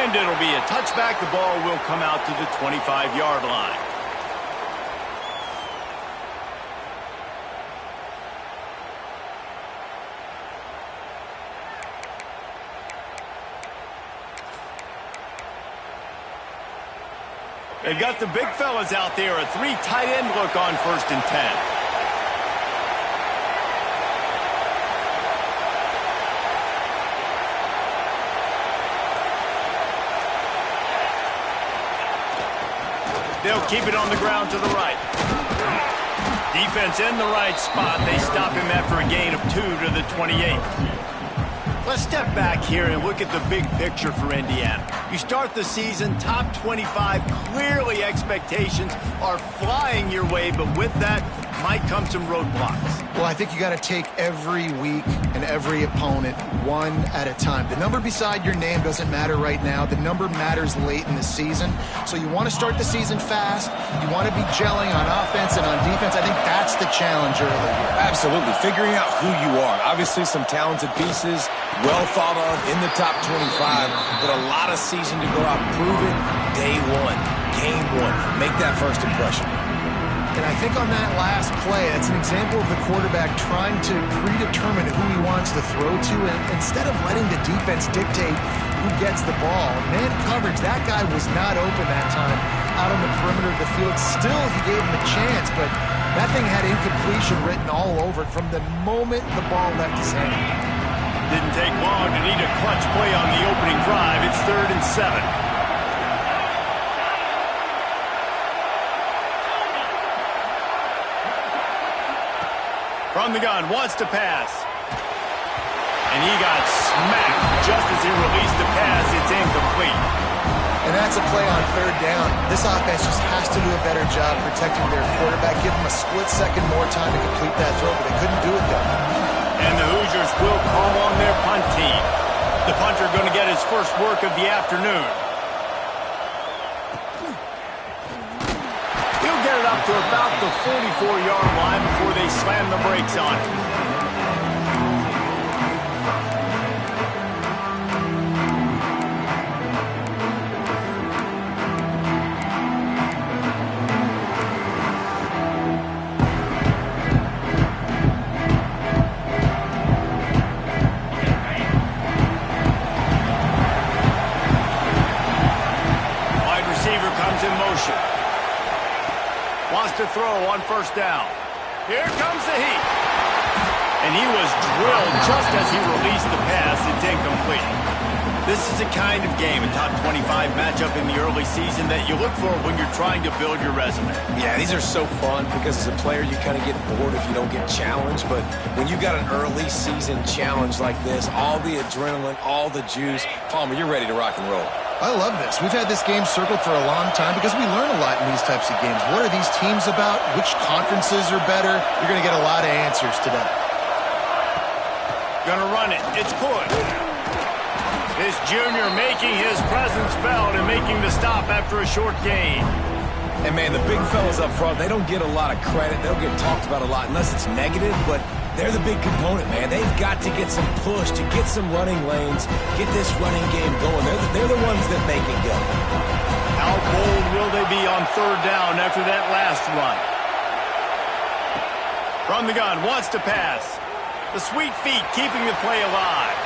And it'll be a touchback. The ball will come out to the 25-yard line. They've got the big fellas out there. A 3 tight end look on 1st and 10. They'll keep it on the ground to the right. Defense in the right spot. They stop him after a gain of 2 to the 28. Let's step back here and look at the big picture for Indiana. You start the season top 25. Clearly expectations are flying your way, but with that might come some roadblocks. Well, I think you got to take every week and every opponent one at a time. The number beside your name doesn't matter right now. The number matters late in the season. So you want to start the season fast. You want to be gelling on offense and on defense. I think that's the challenge early here. Absolutely. Figuring out who you are. Obviously some talented pieces, well thought of in the top 25, but a lot of season to go out. Prove it day one, game one. Make that first impression. And I think on that last play, that's an example of the quarterback trying to predetermine who he wants to throw to, and instead of letting the defense dictate who gets the ball. Man coverage, that guy was not open that time out on the perimeter of the field. Still, he gave him a chance, but that thing had incompletion written all over it from the moment the ball left his hand. Didn't take long to need a clutch play on the opening drive. It's 3rd and 7. From the gun, wants to pass. And he got smacked just as he released the pass. It's incomplete. And that's a play on 3rd down. This offense just has to do a better job protecting their quarterback. Give him a split second more time to complete that throw, but they couldn't do it there. And the Hoosiers will call on their punt team. The punter going to get his first work of the afternoon. He'll get it up to about the 44-yard line before they slam the brakes on it. To throw on 1st down. Here comes the heat. And he was drilled just as he released the pass. It's incomplete. This is the kind of game, a top 25 matchup in the early season that you look for when you're trying to build your resume. Yeah, these are so fun because as a player you kind of get bored if you don't get challenged, but when you got an early season challenge like this, all the adrenaline, all the juice, Palmer, you're ready to rock and roll. I love this. We've had this game circled for a long time because we learn a lot in these types of games. What are these teams about? Which conferences are better? You're going to get a lot of answers today. Gonna run it. It's good. This junior making his presence felt and making the stop after a short gain. And, man, the big fellas up front, they don't get a lot of credit. They don't get talked about a lot unless it's negative, but they're the big component, man. They've got to get some push, to get some running lanes, get this running game going. They're the ones that make it go. How bold will they be on 3rd down after that last run? From the gun, wants to pass. The sweet feet keeping the play alive.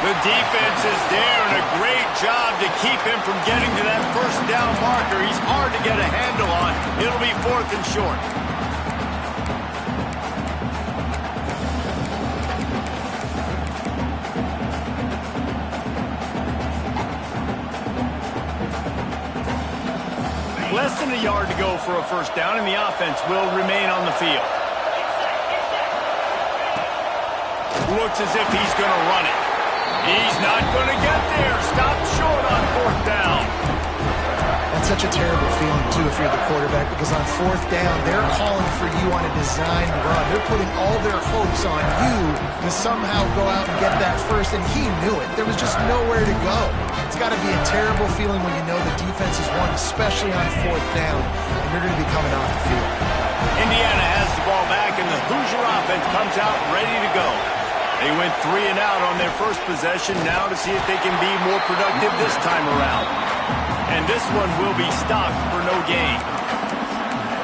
The defense is there, and a great job to keep him from getting to that 1st down marker. He's hard to get a handle on. It'll be 4th and short. Less than a yard to go for a 1st down, and the offense will remain on the field. Looks as if he's going to run it. He's not going to get there. Stopped short on 4th down. That's such a terrible feeling, too, if you're the quarterback, because on 4th down, they're calling for you on a designed run. They're putting all their hopes on you to somehow go out and get that first, and he knew it. There was just nowhere to go. It's got to be a terrible feeling when you know the defense is won, especially on 4th down, and you're going to be coming off the field. Indiana has the ball back, and the Hoosier offense comes out ready to go. They went 3 and out on their first possession, now to see if they can be more productive this time around. And this one will be stopped for no gain.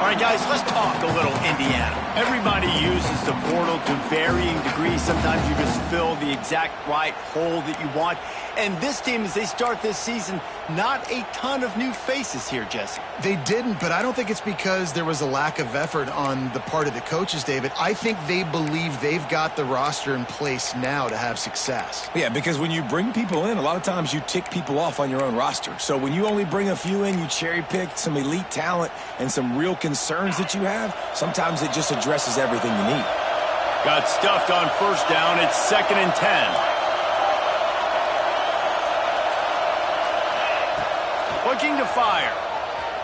All right, guys, let's talk a little Indiana. Everybody uses the portal to varying degrees. Sometimes you just fill the exact right hole that you want. And this team, as they start this season, not a ton of new faces here, Jesse. They didn't, but I don't think it's because there was a lack of effort on the part of the coaches, David. I think they believe they've got the roster in place now to have success. Yeah, because when you bring people in, a lot of times you tick people off on your own roster. So when you only bring a few in, you cherry-pick some elite talent and some real concerns that you have, sometimes it just addresses everything you need. Got stuffed on first down. It's 2nd and 10. Looking to fire.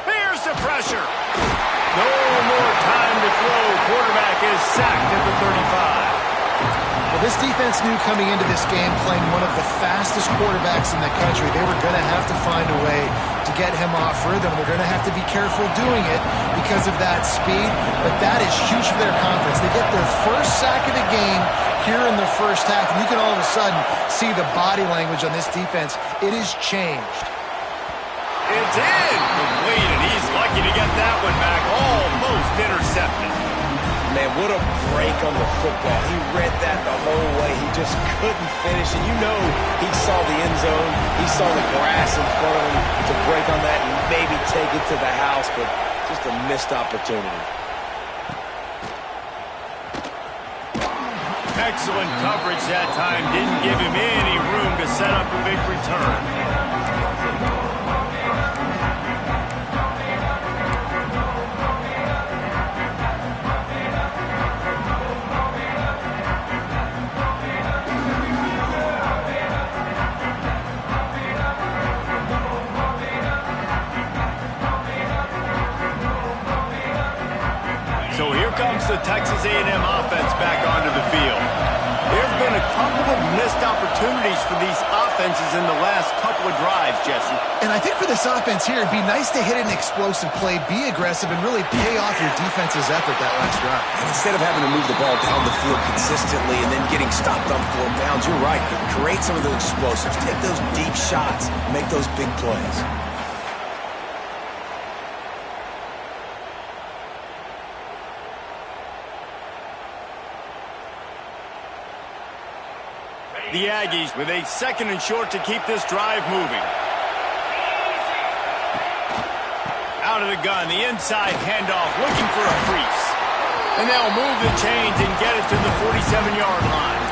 Here's the pressure. No more time to throw. Quarterback is sacked at the 35. Well, this defense knew coming into this game, playing one of the fastest quarterbacks in the country, they were going to have to find a way to get him off rhythm. They're going to have to be careful doing it because of that speed, but that is huge for their confidence. They get their first sack of the game here in the first half, and you can all of a sudden see the body language on this defense. It has changed. It's incomplete, and he's lucky to get that one back. Almost intercepted. Man, what a break on the football. He read that the whole way. He just couldn't finish. And you know he saw the end zone. He saw the grass in front of him to break on that and maybe take it to the house, but just a missed opportunity. Excellent coverage that time. Didn't give him any room to set up a big return. So here comes the Texas A&M offense back onto the field. There have been a couple of missed opportunities for these offenses in the last couple of drives, Jesse. And I think for this offense here, it'd be nice to hit an explosive play, be aggressive, and really pay off your defense's effort that last drive. And instead of having to move the ball down the field consistently and then getting stopped on 4 downs, you're right. Create some of those explosives. Take those deep shots. Make those big plays. The Aggies with a 2nd and short to keep this drive moving. Out of the gun, the inside handoff, looking for a crease. And they'll move the chains and get it to the 47-yard line.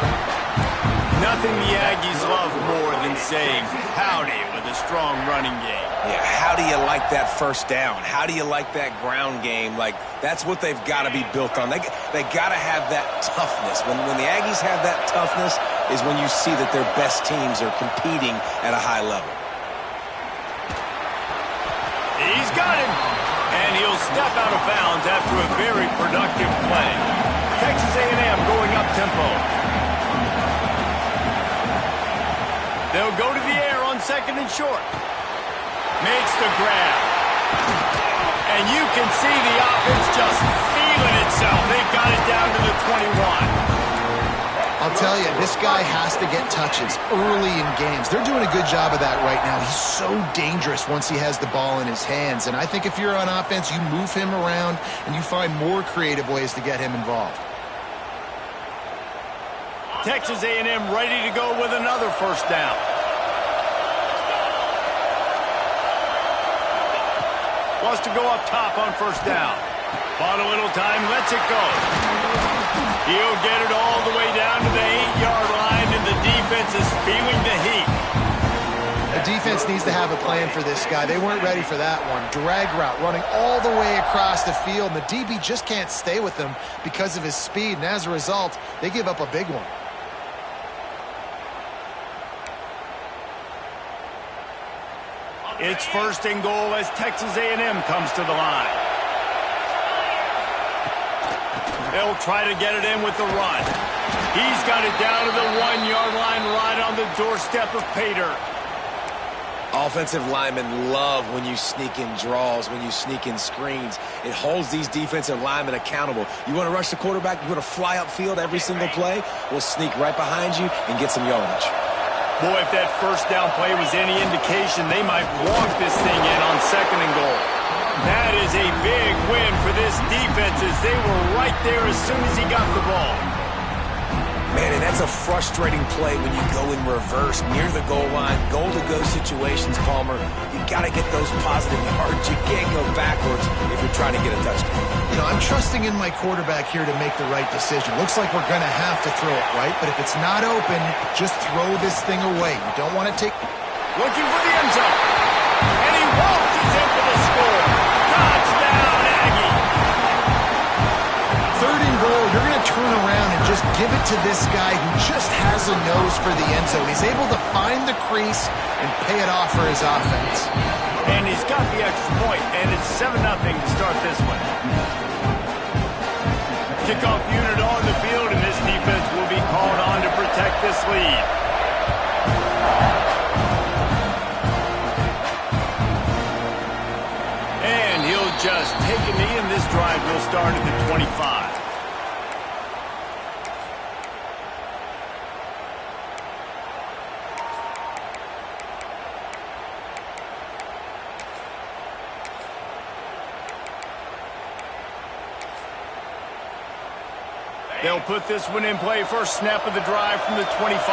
Nothing the Aggies love more than saying howdy with a strong running game. Yeah, how do you like that first down? How do you like that ground game? Like, that's what they've got to be built on. They got to have that toughness. When the Aggies have that toughness is when you see that their best teams are competing at a high level. He's got him. And he'll step out of bounds after a very productive play. Texas A&M going up tempo. They'll go to the air on 2nd and short. Makes the grab. And you can see the offense just feeling itself. They've got it down to the 21. I'll tell you, this guy has to get touches early in games. They're doing a good job of that right now. He's so dangerous once he has the ball in his hands. And I think if you're on offense, you move him around and you find more creative ways to get him involved. Texas A&M ready to go with another first down. Wants to go up top on first down. Bought a little time, lets it go. He'll get it all the way down to the 8-yard line, and the defense is feeling the heat. The defense needs to have a plan for this guy. They weren't ready for that one. Drag route, running all the way across the field, and the DB just can't stay with him because of his speed, and as a result, they give up a big one. It's 1st and goal as Texas A&M comes to the line. They'll try to get it in with the run. He's got it down to the 1-yard line right on the doorstep of Pater. Offensive linemen love when you sneak in draws, when you sneak in screens. It holds these defensive linemen accountable. You want to rush the quarterback, you want to fly upfield every single play, we'll sneak right behind you and get some yardage. Boy, if that first down play was any indication, they might walk this thing in on 2nd and goal. That is a big win for this defense as they were right there as soon as he got the ball. Man, and that's a frustrating play when you go in reverse near the goal line, goal-to-go situations, Palmer. You got to get those positive yards. You can't go backwards if you're trying to get a touchdown. You know, I'm trusting in my quarterback here to make the right decision. Looks like we're going to have to throw it, right? But if it's not open, just throw this thing away. You don't want to take... Looking for the end zone. And he waltzes in for the score. Touchdown, Aggie. 3rd and goal, you're going to turn around and just give it to this guy who just has a nose for the end zone. He's able to find the crease and pay it off for his offense. And he's got the extra point, and it's 7-0 to start this one. Kickoff unit on the field, and this defense will be called on to protect this lead. And he'll just take a knee, and this drive will start at the 25. They'll put this one in play. First snap of the drive from the 25.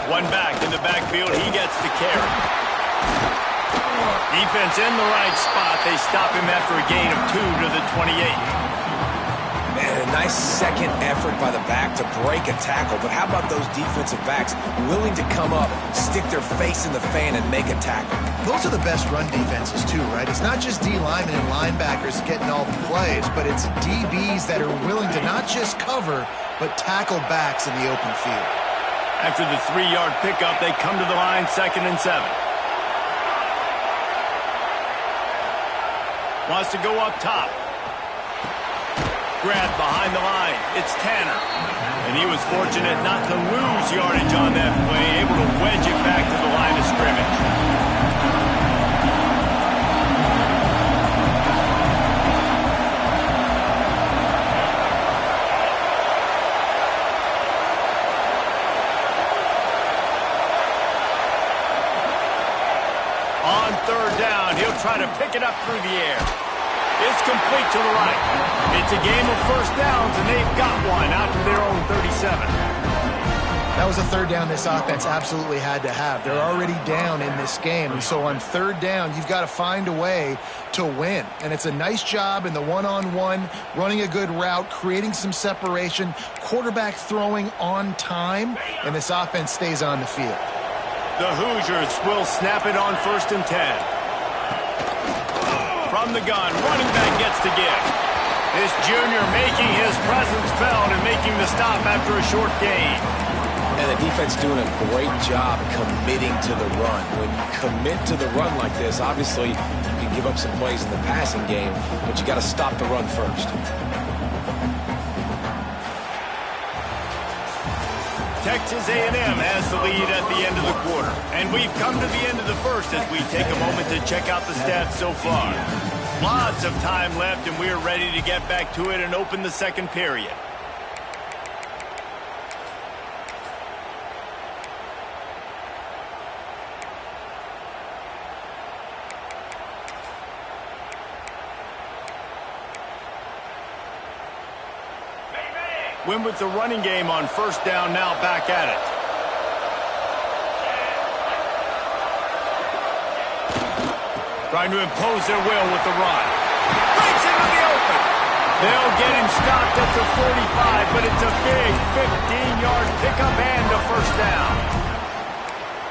One back in the backfield. He gets the carry. Defense in the right spot. They stop him after a gain of 2 to the 28. Man, a nice second effort by the back to break a tackle. But how about those defensive backs willing to come up, stick their face in the fan, and make a tackle? Those are the best run defenses too, right? It's not just D linemen and linebackers getting all the plays, but it's DBs that are willing to not just cover, but tackle backs in the open field. After the 3-yard pickup, they come to the line, 2nd and 7. Wants to go up top. Grab behind the line. It's Tanner. And he was fortunate not to lose yardage on that play, able to wedge it back to the line of scrimmage. On 3rd down, he'll try to pick it up through the air. It's complete to the right. It's a game of first downs, and they've got one out to their own 37. That was a 3rd down this offense absolutely had to have. They're already down in this game, and so on 3rd down, you've got to find a way to win. And it's a nice job in the one-on-one, running a good route, creating some separation, quarterback throwing on time, and this offense stays on the field. The Hoosiers will snap it on 1st and 10. From the gun, running back gets the give. This junior making his presence felt and making the stop after a short gain. And the defense doing a great job committing to the run. When you commit to the run like this, obviously you can give up some plays in the passing game, but you got to stop the run first. Texas A&M has the lead at the end of the quarter. And we've come to the end of the first as we take a moment to check out the stats so far. Lots of time left, and we're ready to get back to it and open the 2nd period. Win with the running game on 1st down, now back at it. Trying to impose their will with the run. Breaks into the open. They'll get him stopped at the 45, but it's a big 15-yard pickup and a 1st down.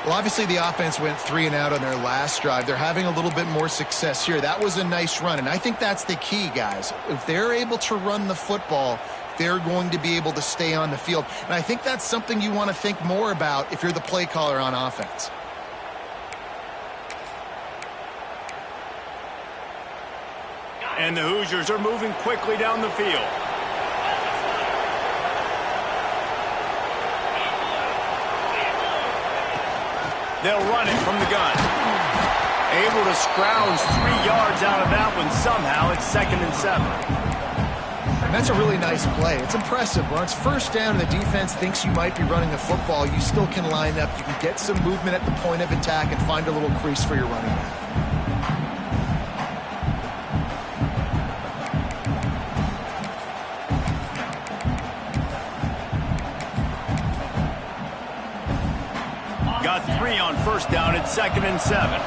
Well, obviously the offense went 3 and out on their last drive. They're having a little bit more success here. That was a nice run, and I think that's the key, guys. If they're able to run the football, they're going to be able to stay on the field. And I think that's something you want to think more about if you're the play caller on offense. And the Hoosiers are moving quickly down the field. They'll run it from the gun. Able to scrounge 3 yards out of that one somehow. It's 2nd and 7. And that's a really nice play. It's impressive. When it's first down and the defense thinks you might be running the football, you still can line up. You can get some movement at the point of attack and find a little crease for your running back. Got 3 on first down. It's 2nd and 7.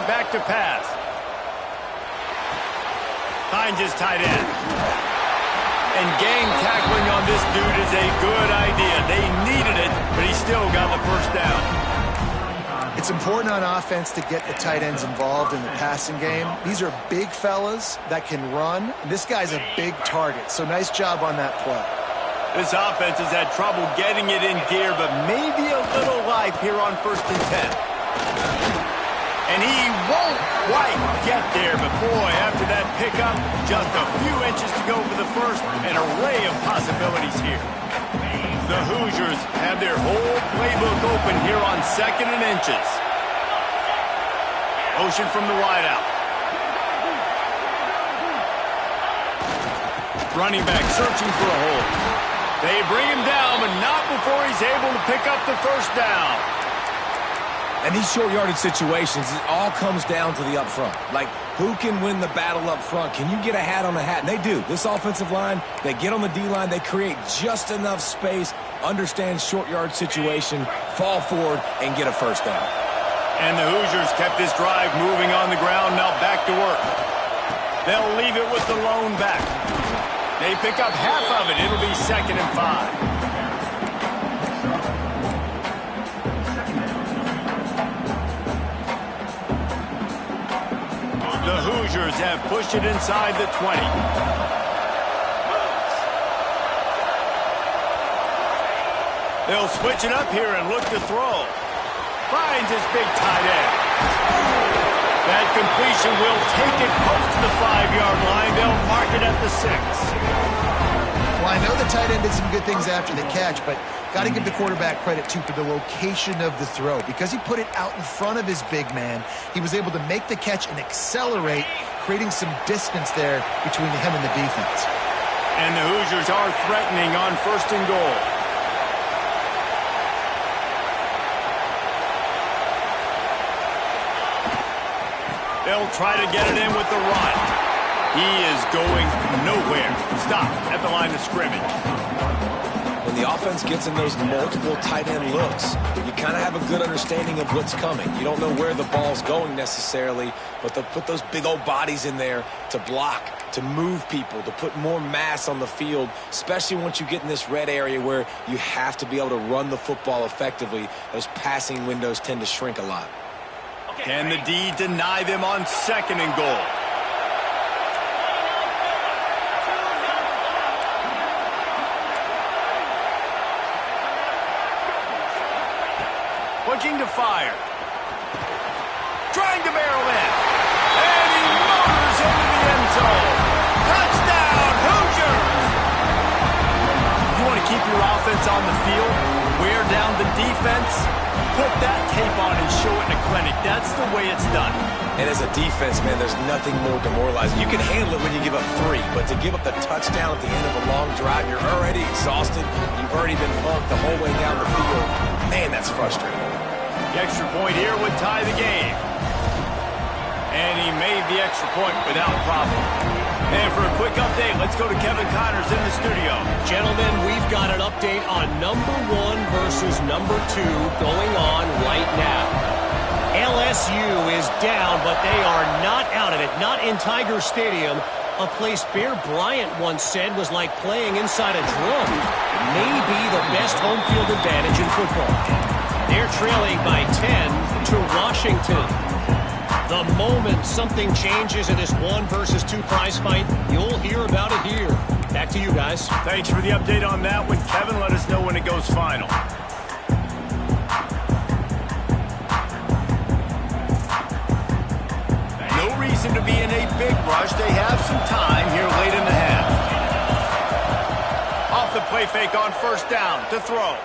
Back to pass. Finds his tight end. And gang tackling on this dude is a good idea. They needed it, but he still got the first down. It's important on offense to get the tight ends involved in the passing game. These are big fellas that can run. This guy's a big target, so nice job on that play. This offense has had trouble getting it in gear, but maybe a little life here on 1st and 10. And he won't quite get there, but boy, after that pickup, just a few inches to go for the first, an array of possibilities here. The Hoosiers have their whole playbook open here on 2nd and inches. Motion from the wideout. Running back searching for a hole. They bring him down, but not before he's able to pick up the first down. And these short yardage situations, it all comes down to the up front. Like, who can win the battle up front? Can you get a hat on a hat? And they do. This offensive line, they get on the D-line, they create just enough space, understand short yard situation, fall forward, and get a first down. And the Hoosiers kept this drive moving on the ground, now back to work. They'll leave it with the lone back. They pick up half of it. It'll be 2nd and 5. The Hoosiers have pushed it inside the 20. They'll switch it up here and look to throw. Finds his big tight end. That completion will take it close to the 5-yard line. They'll mark it at the 6. Well, I know the tight end did some good things after the catch, but got to give the quarterback credit, too, for the location of the throw. Because he put it out in front of his big man, he was able to make the catch and accelerate, creating some distance there between him and the defense. And the Hoosiers are threatening on 1st and goal. They'll try to get it in with the run. He is going nowhere. Stop at the line of scrimmage. When the offense gets in those multiple tight end looks, you kind of have a good understanding of what's coming. You don't know where the ball's going necessarily, but they'll put those big old bodies in there to block, to move people, to put more mass on the field, especially once you get in this red area where you have to be able to run the football effectively. Those passing windows tend to shrink a lot. Can the D deny them on 2nd and goal? Looking to fire. Trying to barrel in. And he motors into the end zone. Touchdown, Hoosiers! You want to keep your offense on the field, wear down the defense, put that tape on and show it in a clinic. That's the way it's done. And as a defense, man, there's nothing more demoralizing. You can handle it when you give up 3, but to give up the touchdown at the end of a long drive, you're already exhausted. You've already been punked the whole way down the field. Man, that's frustrating. The extra point here would tie the game. And he made the extra point without problem. And for a quick update, let's go to Kevin Connors in the studio. Gentlemen, we've got an update on number 1 versus number 2 going on right now. LSU is down, but they are not out of it. Not in Tiger Stadium, a place Bear Bryant once said was like playing inside a drum. Maybe the best home field advantage in football. They're trailing by 10 to Washington. The moment something changes in this 1 versus 2 prize fight, you'll hear about it here. Back to you guys. Thanks for the update on that one, Kevin. Let us know when it goes final. rush. They have some time here late in the half. Off the play fake on first down to throw.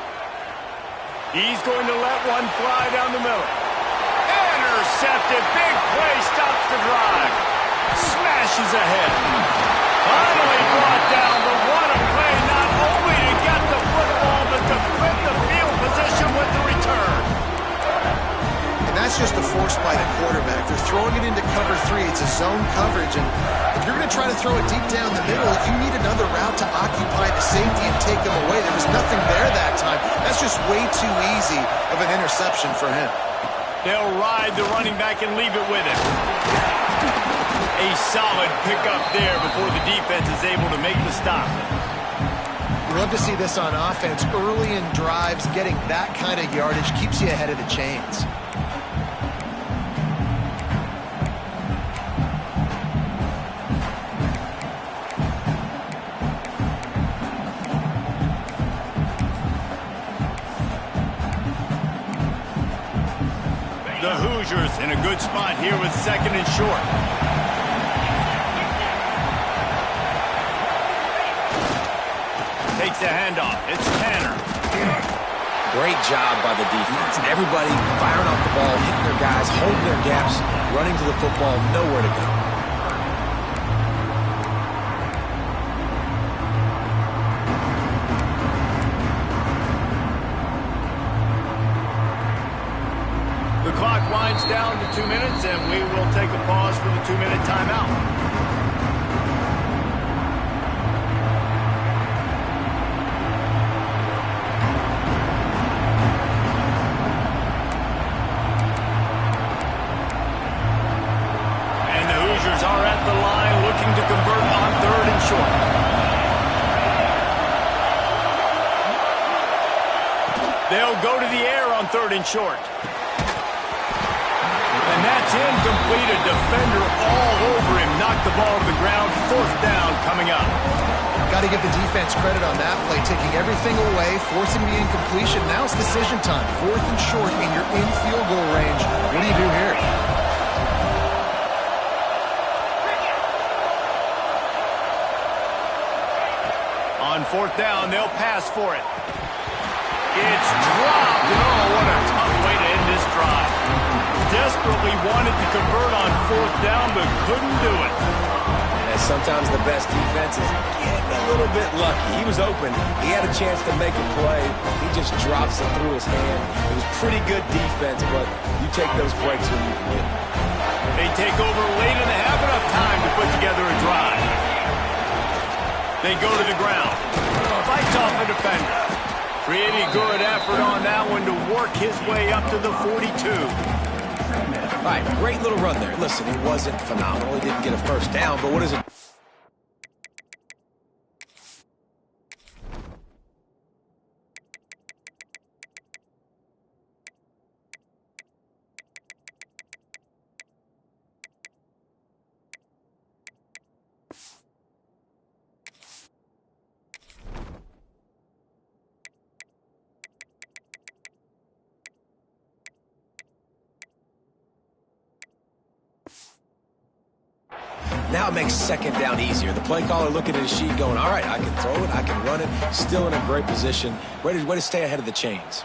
He's going to let one fly down the middle. Intercepted. Big play stops the drive. Smashes ahead. Finally brought down, but what a play. Not only to get the football, but to flip the field position with the return. And that's just a force by the quarterback. They're throwing it into cover 3. It's a zone coverage, and if you're going to try to throw it deep down the middle, you need another route to occupy the safety and take them away. There was nothing there that time. That's just way too easy of an interception for him. They'll ride the running back and leave it with him. A solid pickup there before the defense is able to make the stop. We love to see this on offense. Early in drives, getting that kind of yardage keeps you ahead of the chains. The Hoosiers in a good spot here with second and short. Takes the handoff. It's Tanner. Great job by the defense. Everybody firing off the ball, hitting their guys, holding their gaps, running to the football, nowhere to go. The clock winds down to 2 minutes, and we will take a pause for the 2-minute timeout. And the Hoosiers are at the line looking to convert on 3rd and short. They'll go to the air on 3rd and short. And that's incomplete. A defender all over him. Knocked the ball to the ground. 4th down coming up. Got to give the defense credit on that play, taking everything away, forcing the incompletion. Now it's decision time. 4th and short, and you're in field goal range. What do you do here? On 4th down, they'll pass for it. It's dropped. And oh, what a tough way to end this drive. Desperately wanted to convert on 4th down, but couldn't do it. And sometimes the best defense is getting a little bit lucky. He was open. He had a chance to make a play. He just drops it through his hand. It was pretty good defense, but you take those breaks when you can get them. They take over late and they have enough time to put together a drive. They go to the ground. Fights off a defender. Pretty good effort on that one to work his way up to the 42. All right, great little run there. Listen, it wasn't phenomenal. He didn't get a first down, but what is it? Now it makes 2nd down easier. The play caller looking at his sheet going, all right, I can throw it, I can run it. Still in a great position. Way to stay ahead of the chains.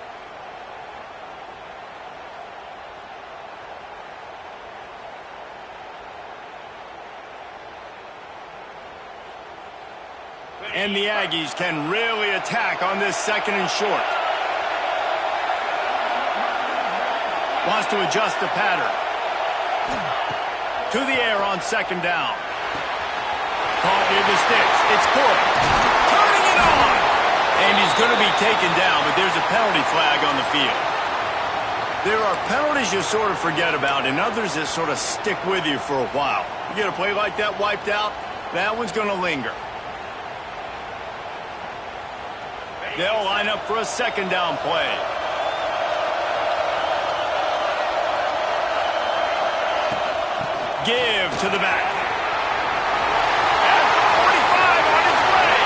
And the Aggies can really attack on this 2nd and short. Wants to adjust the pattern. To the air on 2nd down. Caught near the sticks. It's good. Turning it on. And he's going to be taken down, but there's a penalty flag on the field. There are penalties you sort of forget about and others that sort of stick with you for a while. You get a play like that wiped out, that one's going to linger. They'll line up for a 2nd down play. Give to the back. At 45 on his way.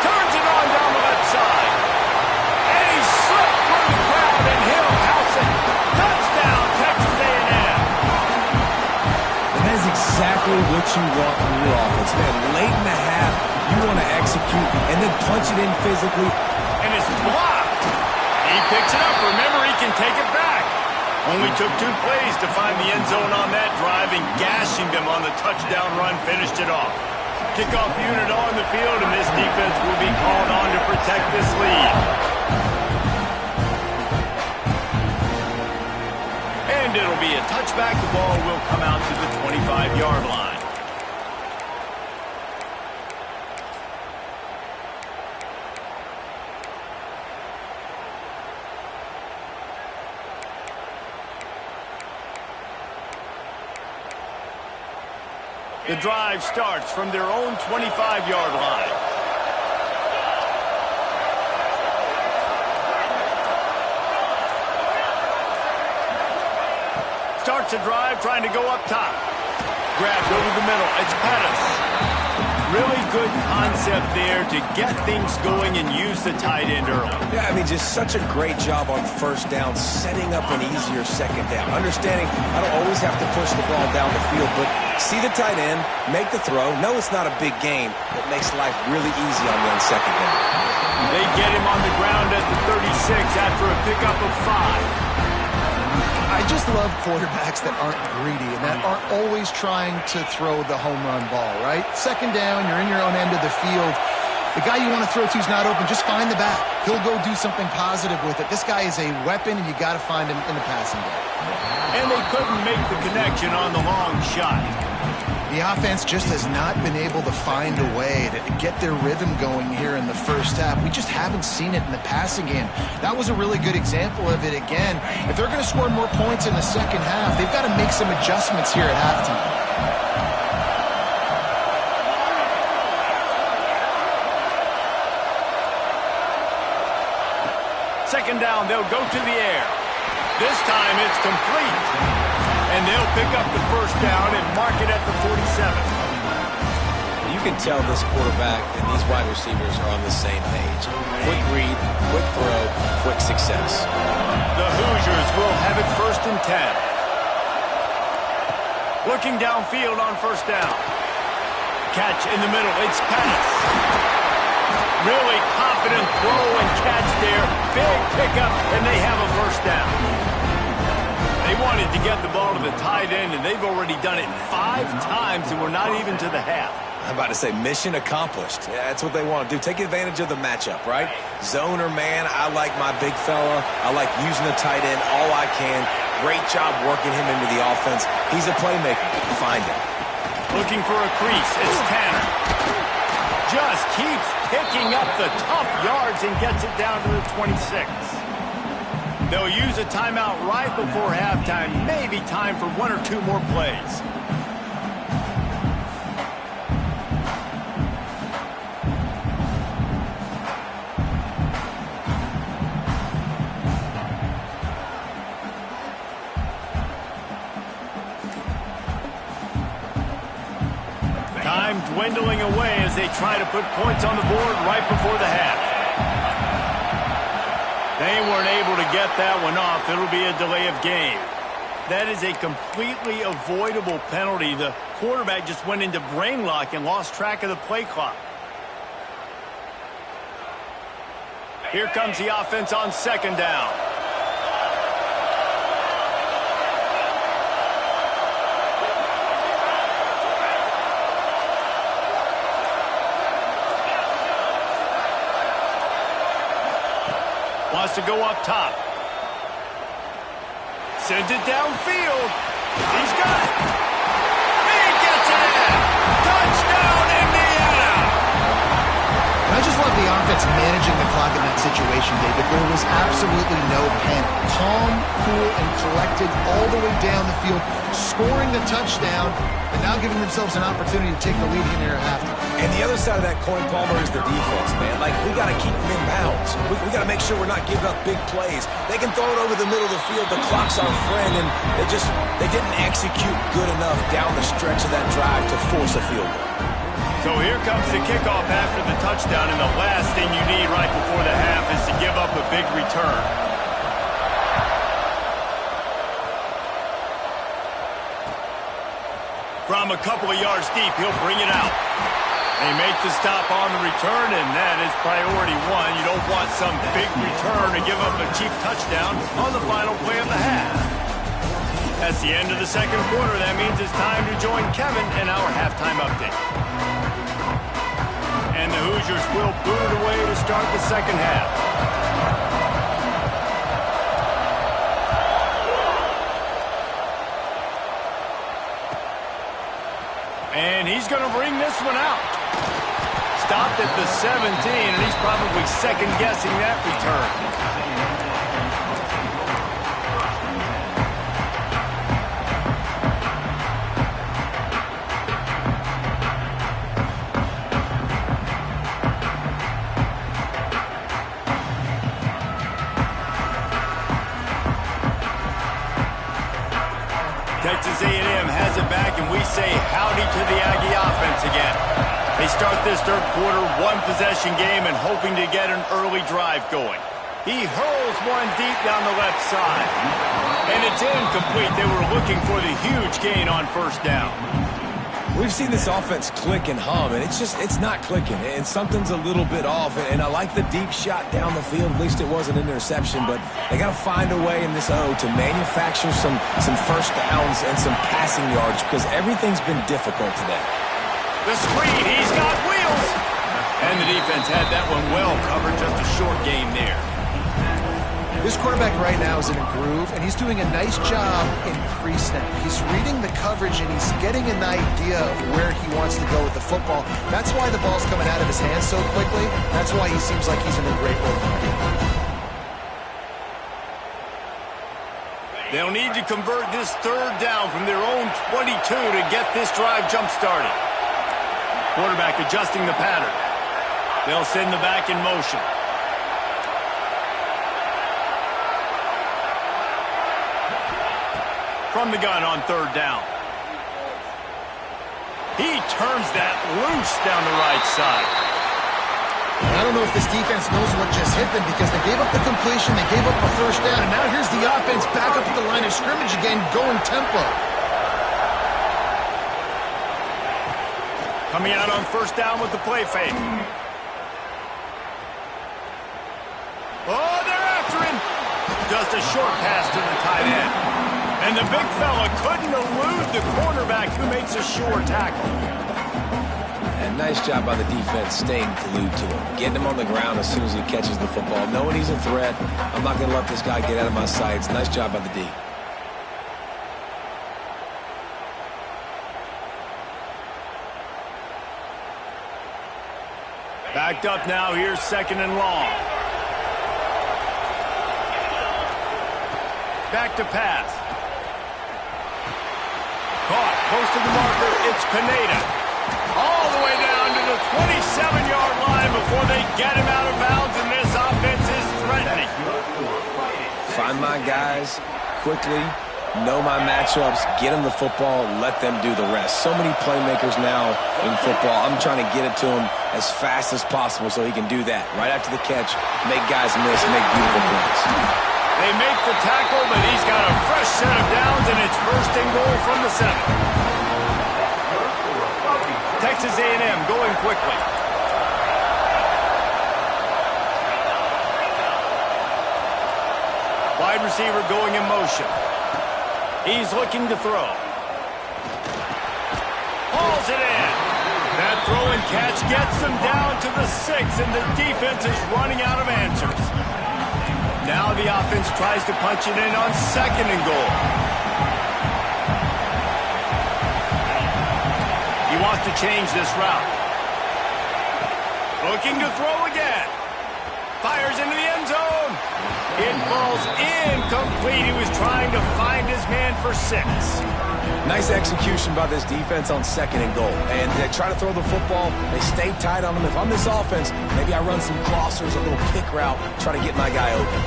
Turns it on down the left side. And he slipped through the crowd and he'll house it. Touchdown, Texas A&M. And that is exactly what what you want from your offense. Man, late in the half, you want to execute and then punch it in physically. And it's blocked. He picks it up. Remember, he can take it back. Only took 2 plays to find the end zone on that drive, and gashing them on the touchdown run finished it off. Kickoff unit on the field, and this defense will be called on to protect this lead. And it'll be a touchback. The ball will come out to the 25-yard line. The drive starts from their own 25-yard line. Starts a drive trying to go up top. Grabbed over the middle. It's Pettis. Really good concept there to get things going and use the tight end early. Yeah, I mean, just such a great job on first down, setting up an easier second down. Understanding I don't always have to push the ball down the field, but see the tight end, make the throw. No, it's not a big game. It makes life really easy on them second down. They get him on the ground at the 36 after a pickup of 5. I just love quarterbacks that aren't greedy and that aren't always trying to throw the home run ball, right? Second down, you're in your own end of the field. The guy you want to throw to is not open. Just find the back. He'll go do something positive with it. This guy is a weapon, and you got to find him in the passing game. And they couldn't make the connection on the long shot. The offense just has not been able to find a way to get their rhythm going here in the first half. We just haven't seen it in the passing game. That was a really good example of it again. If they're going to score more points in the second half, they've got to make some adjustments here at halftime. Second down, they'll go to the air. This time it's complete. And they'll pick up the first down and mark it at the 47. You can tell this quarterback and these wide receivers are on the same page. Quick read, quick throw, quick success. The Hoosiers will have it 1st and 10. Looking downfield on first down. Catch in the middle. It's Pettis. Really confident throw and catch there. Big pickup, and they have a first down. They wanted to get the ball to the tight end, and they've already done it 5 times, and we're not even to the half. I'm about to say mission accomplished. Yeah, that's what they want to do. Take advantage of the matchup, right? Zone or man, I like my big fella. I like using the tight end all I can. Great job working him into the offense. He's a playmaker. Find him. Looking for a crease. It's Tanner. Just keeps picking up the tough yards and gets it down to the 26. They'll use a timeout right before halftime. Maybe time for 1 or 2 more plays. Time dwindling away as they try to put points on the board right before the half. They weren't able to get that one off. It'll be a delay of game. That is a completely avoidable penalty. The quarterback just went into brain lock and lost track of the play clock. Here comes the offense on second down. Wants to go up top. Sends it downfield. He's got it. He gets it in. Touchdown, Indiana. And I just love the offense managing the clock in that situation, David. There was absolutely no panic. Calm, cool, and collected all the way down the field, scoring the touchdown, and now giving themselves an opportunity to take the lead in there at halftime. And the other side of that coin, Palmer, is the defense, man. Like, we got to keep them in bounds. We got to make sure we're not giving up big plays. They can throw it over the middle of the field. The clock's our friend, and they didn't execute good enough down the stretch of that drive to force a field goal. So here comes the kickoff after the touchdown, and the last thing you need right before the half is to give up a big return. From a couple of yards deep, he'll bring it out. They make the stop on the return, and that is priority one. You don't want some big return to give up a cheap touchdown on the final play of the half. That's the end of the second quarter. That means it's time to join Kevin in our halftime update. And the Hoosiers will boot it away to start the second half. And he's going to bring this one out. Stopped at the 17, and he's probably second-guessing that return. Texas A&M has it back, and we say howdy to the Aggie offense again. They start this third quarter, one-possession game, and hoping to get an early drive going. He hurls one deep down the left side. And it's incomplete. They were looking for the huge gain on first down. We've seen this offense click and hum, and it's not clicking, and something's a little bit off. And I like the deep shot down the field. At least it wasn't an interception, but they got to find a way in this O to manufacture some first downs and some passing yards because everything's been difficult today. The screen, he's got wheels. And the defense had that one well covered, just a short game there. This quarterback right now is in a groove, and he's doing a nice job in pre-snap. He's reading the coverage, and he's getting an idea of where he wants to go with the football. That's why the ball's coming out of his hands so quickly. That's why he seems like he's in a great rhythm. They'll need to convert this third down from their own 22 to get this drive jump-started. Quarterback adjusting the pattern. They'll send the back in motion. From the gun on third down. He turns that loose down the right side. I don't know if this defense knows what just hit them because they gave up the completion, they gave up the first down, and now here's the offense back up at the line of scrimmage again, going tempo. Coming out on first down with the play fake. Oh, they're after him. Just a short pass to the tight end. And the big fella couldn't elude the cornerback who makes a sure tackle. And nice job by the defense staying glued to him. Getting him on the ground as soon as he catches the football. Knowing he's a threat, I'm not going to let this guy get out of my sights. Nice job by the D. Backed up now, here's second and long. Back to pass. Caught, close to the marker, it's Pineda. All the way down to the 27-yard line before they get him out of bounds, and this offense is threatening. Find my guys quickly, know my matchups, get them the football, let them do the rest. So many playmakers now in football. I'm trying to get it to him as fast as possible so he can do that. Right after the catch, make guys miss, make beautiful plays. They make the tackle, but he's got a fresh set of downs, and it's first and goal from the 7. Texas A&M going quickly. Wide receiver going in motion. He's looking to throw. Hauls it in. That throw and catch gets them down to the 6, and the defense is running out of answers. Now the offense tries to punch it in on second and goal. He wants to change this route. Looking to throw again. Fires into the end zone. It falls incomplete. He was trying to find his man for 6. Nice execution by this defense on second and goal. And they try to throw the football. They stay tight on him. If I'm this offense, maybe I run some crossers, a little kick route, try to get my guy open.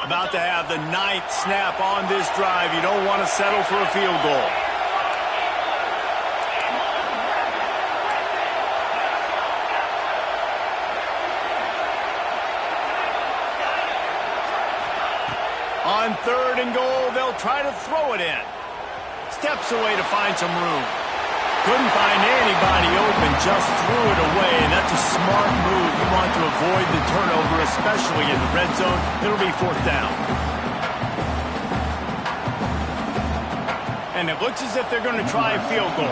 About to have the 9th snap on this drive. You don't want to settle for a field goal. On 3rd and goal, they'll try to throw it in. Steps away to find some room. Couldn't find anybody open, just threw it away, and that's a smart move. You want to avoid the turnover, especially in the red zone. It'll be 4th down. And it looks as if they're going to try a field goal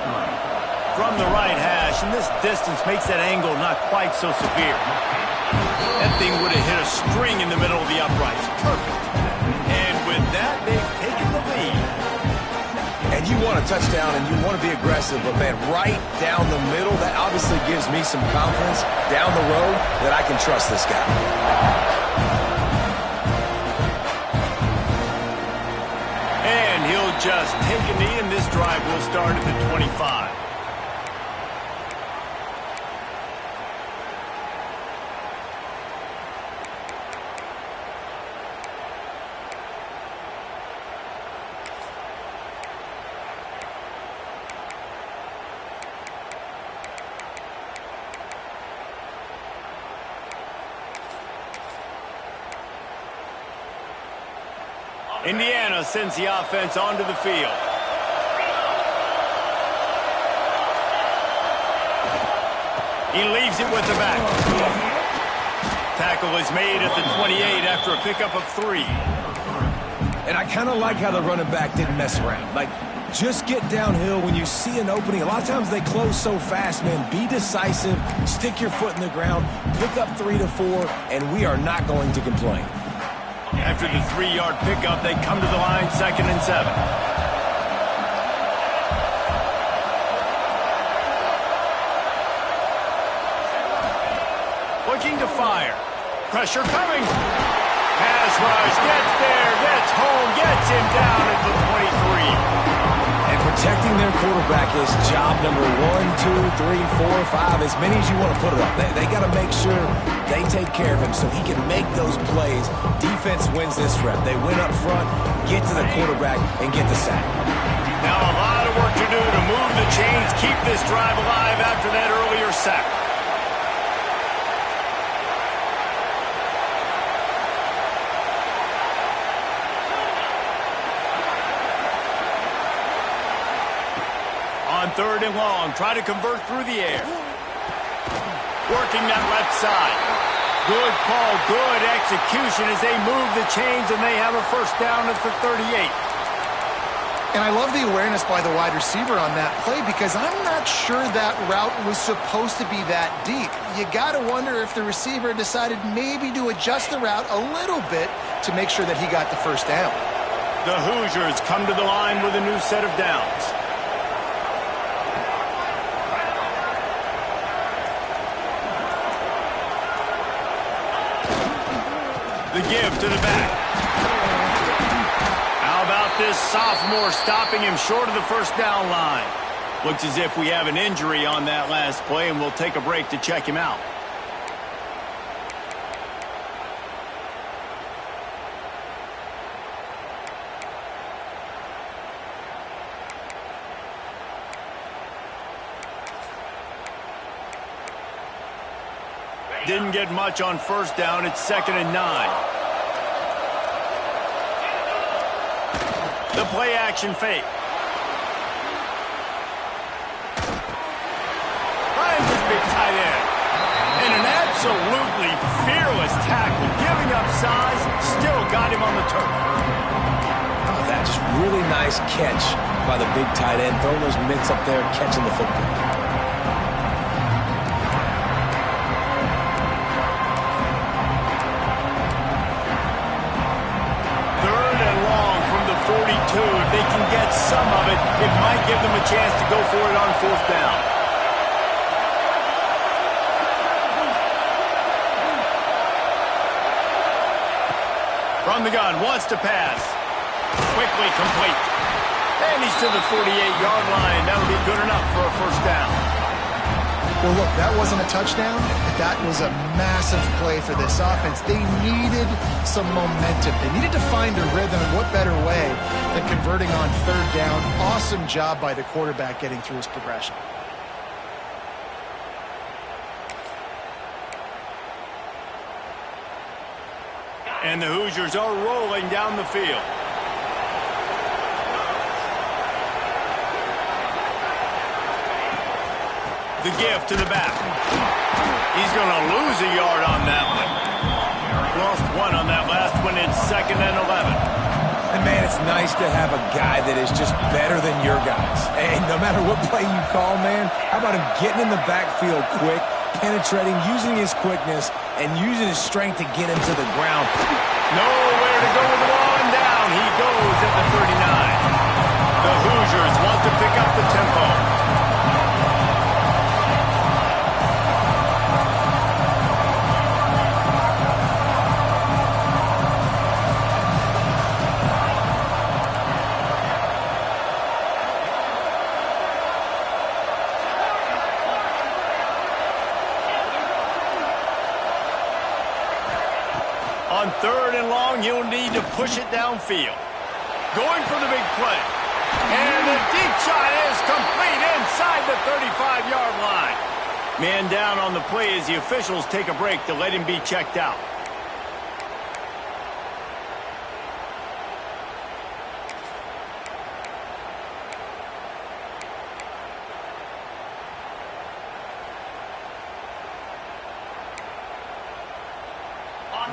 from the right hash, and this distance makes that angle not quite so severe. That thing would have hit a string in the middle of the uprights. Perfect. And with that, they've taken the lead. And you want a touchdown and you want to be aggressive, but man, right down the middle, that obviously gives me some confidence down the road that I can trust this guy. And he'll just take a knee, and this drive will start at the 25. Indiana sends the offense onto the field. He leaves it with the back. Tackle is made at the 28 after a pickup of 3. And I kind of like how the running back didn't mess around. Like, just get downhill when you see an opening. A lot of times they close so fast, man. Be decisive, stick your foot in the ground, pick up 3 to 4, and we are not going to complain. After the 3-yard pickup, they come to the line 2nd and 7. Looking to fire. Pressure coming. Pass rush, gets there, gets home, gets him down at the 23. And protecting their quarterback is job number 1, 2, 3, 4, 5, as many as you want to put it up. They got to make sure they take care of him so he can make those plays. Defense wins this rep. They win up front, get to the quarterback, and get the sack. Now a lot of work to do to move the chains, keep this drive alive after that earlier sack. On 3rd and long, try to convert through the air. Working that left side. Good call, good execution as they move the chains, and they have a 1st down at the 38. And I love the awareness by the wide receiver on that play because I'm not sure that route was supposed to be that deep. You got to wonder if the receiver decided maybe to adjust the route a little bit to make sure that he got the 1st down. The Hoosiers come to the line with a new set of downs. The give to the back. How about this sophomore stopping him short of the 1st down line? Looks as if we have an injury on that last play, and we'll take a break to check him out. Didn't get much on 1st down. It's 2nd and 9. The play action fake. Finds his big tight end. And an absolutely fearless tackle. Giving up size, still got him on the turf. Oh, that's just really nice catch by the big tight end. Throwing those mitts up there, catching the football. If they can get some of it, it might give them a chance to go for it on 4th down. From the gun, wants to pass. Quickly complete. And he's to the 48-yard line. That'll be good enough for a 1st down. Well, look, that wasn't a touchdown, but that was a massive play for this offense. They needed some momentum. They needed to find a rhythm, and what better way than converting on 3rd down. Awesome job by the quarterback getting through his progression. And the Hoosiers are rolling down the field. The give to the back. He's going to lose a yard on that one. Lost one on that last one. It's 2nd and 11. And, man, it's nice to have a guy that is just better than your guys. And no matter what play you call, man, how about him getting in the backfield quick, penetrating, using his quickness, and using his strength to get him to the ground. Nowhere to go with the ball and down. He goes at the 39. The Hoosiers want to pick up the tempo. On 3rd and long, you'll need to push it downfield. Going for the big play. And the deep shot is complete inside the 35-yard line. Man down on the play as the officials take a break to let him be checked out.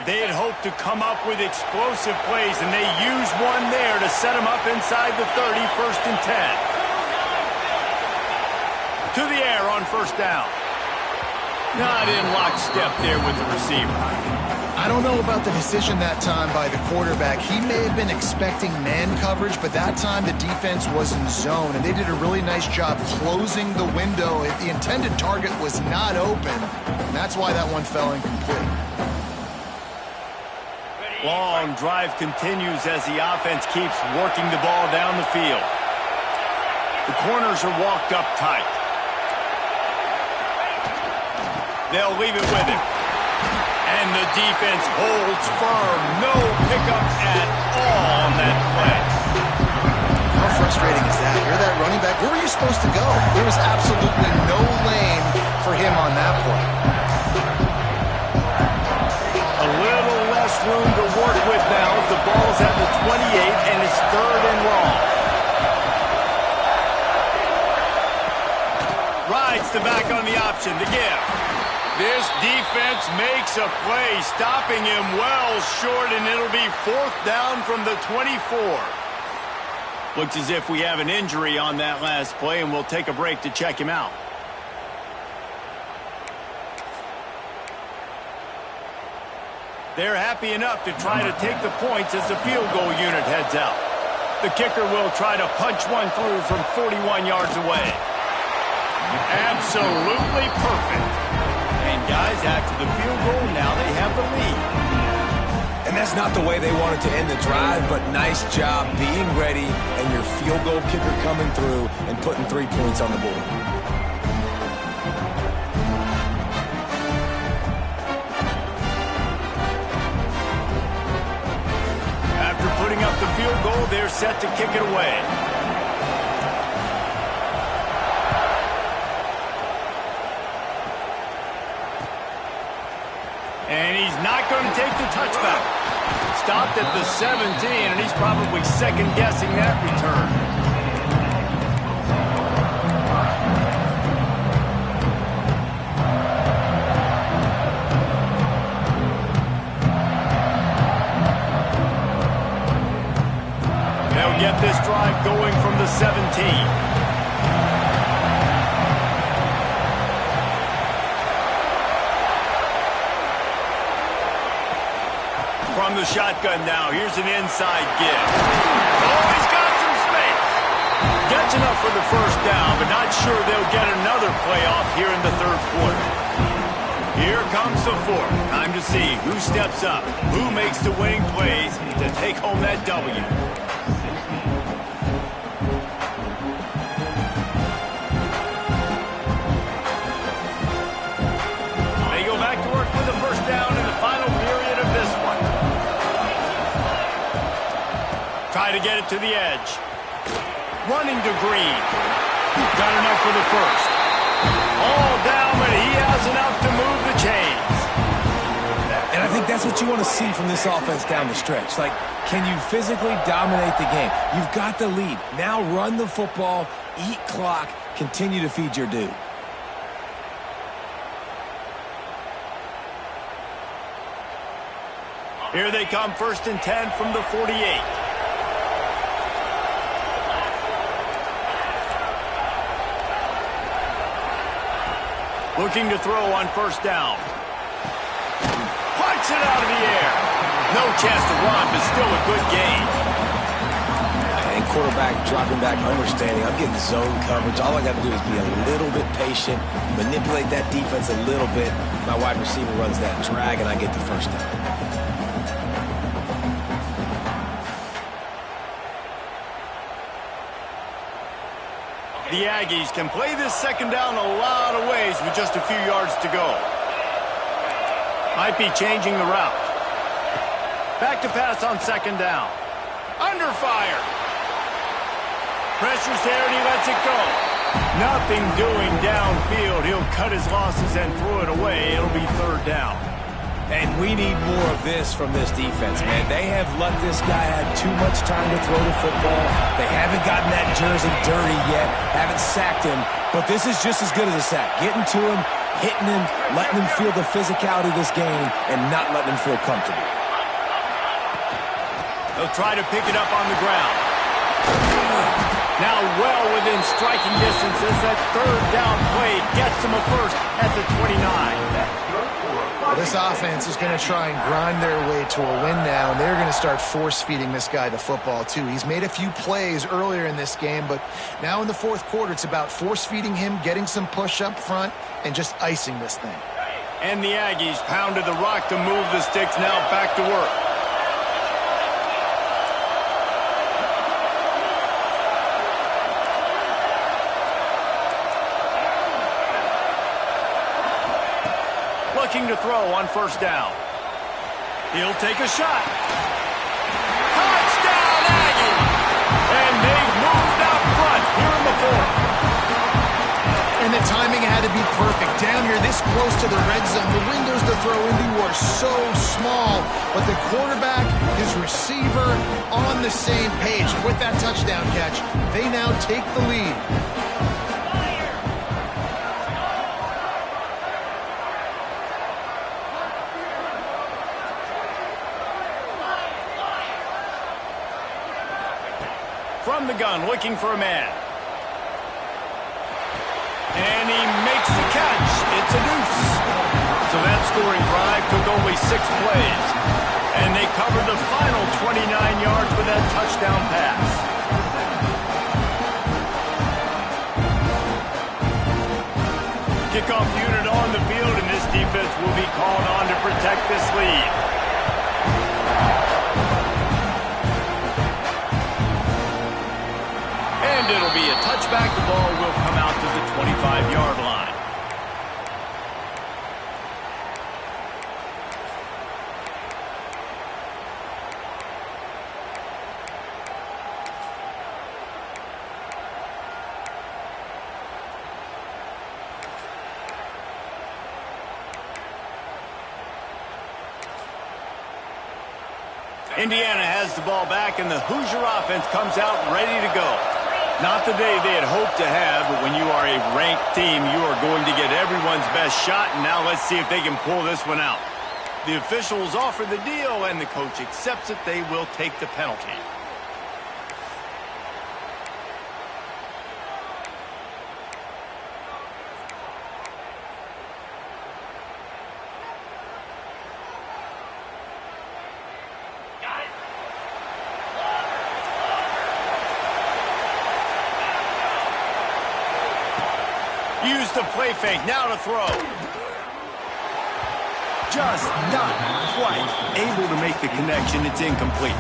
They had hoped to come up with explosive plays, and they used one there to set them up inside the 30, 1st and 10. To the air on 1st down. Not in lockstep there with the receiver. I don't know about the decision that time by the quarterback. He may have been expecting man coverage, but that time the defense was in zone, and they did a really nice job closing the window. If the intended target was not open, and that's why that one fell incomplete. Long drive continues as the offense keeps working the ball down the field. The corners are walked up tight. They'll leave it with him. And the defense holds firm. No pickup at all on that play. How frustrating is that? You're that running back. Where were you supposed to go? There was absolutely no lane for him on that play. A little less room to work with now as the ball's at the 28 and it's 3rd and long. Rides the back on the option, the give. This defense makes a play, stopping him well short, and it'll be 4th down from the 24. Looks as if we have an injury on that last play, and we'll take a break to check him out. They're happy enough to try to take the points as the field goal unit heads out. The kicker will try to punch one through from 41 yards away. Absolutely perfect. And guys, after the field goal, now they have the lead. And that's not the way they wanted to end the drive, but nice job being ready and your field goal kicker coming through and putting 3 points on the board. Putting up the field goal, they're set to kick it away. And he's not going to take the touchback. Stopped at the 17, and he's probably second-guessing that return. Get this drive going from the 17. From the shotgun now, here's an inside give. Oh, he's got some space. Gets enough for the 1st down, but not sure they'll get another playoff here in the 3rd quarter. Here comes the 4th. Time to see who steps up, who makes the winning plays to take home that W. Try to get it to the edge. Running to Green. Got enough for the 1st. All down, but he has enough to move the chains. And I think that's what you want to see from this offense down the stretch. Like, can you physically dominate the game? You've got the lead. Now run the football, eat clock, continue to feed your dude. Here they come, 1st and 10 from the 48. Looking to throw on 1st down. Punts it out of the air. No chance to run, but still a good game. And quarterback dropping back, understanding. I'm getting zone coverage. All I got to do is be a little bit patient, manipulate that defense a little bit. My wide receiver runs that drag, and I get the 1st down. The Aggies can play this 2nd down a lot of ways with just a few yards to go. Might be changing the route. Back to pass on 2nd down. Under fire. Pressure's there and he lets it go. Nothing doing downfield. He'll cut his losses and throw it away. It'll be 3rd down. And we need more of this from this defense, man. They have let this guy have too much time to throw the football. They haven't gotten that jersey dirty yet, haven't sacked him, but this is just as good as a sack. Getting to him, hitting him, letting him feel the physicality of this game, and not letting him feel comfortable. They'll try to pick it up on the ground. Now well within striking distance as that 3rd down play gets him a 1st at the 29. Well, this offense is going to try and grind their way to a win now, and they're going to start force-feeding this guy the football, too. He's made a few plays earlier in this game, but now in the 4th quarter, it's about force-feeding him, getting some push up front, and just icing this thing. And the Aggies pounded the rock to move the sticks, now back to work. Looking to throw on 1st down. He'll take a shot. Touchdown, Aggie! And they've moved out front here in the 4th. And the timing had to be perfect. Down here, this close to the red zone, the windows to throw into are so small. But the quarterback, his receiver, on the same page. And with that touchdown catch, they now take the lead. From the gun, looking for a man. And he makes the catch. It's a deuce. So that scoring drive took only 6 plays. And they covered the final 29 yards with that touchdown pass. Kickoff unit on the field, and this defense will be called on to protect this lead. And it'll be a touchback. The ball will come out to the 25-yard line. Indiana has the ball back, and the Hoosier offense comes out ready to go. Not the day they had hoped to have, but when you are a ranked team, you are going to get everyone's best shot, and now let's see if they can pull this one out. The officials offer the deal, and the coach accepts it. They will take the penalty. Use the play fake, now to throw. Just not quite able to make the connection. It's incomplete.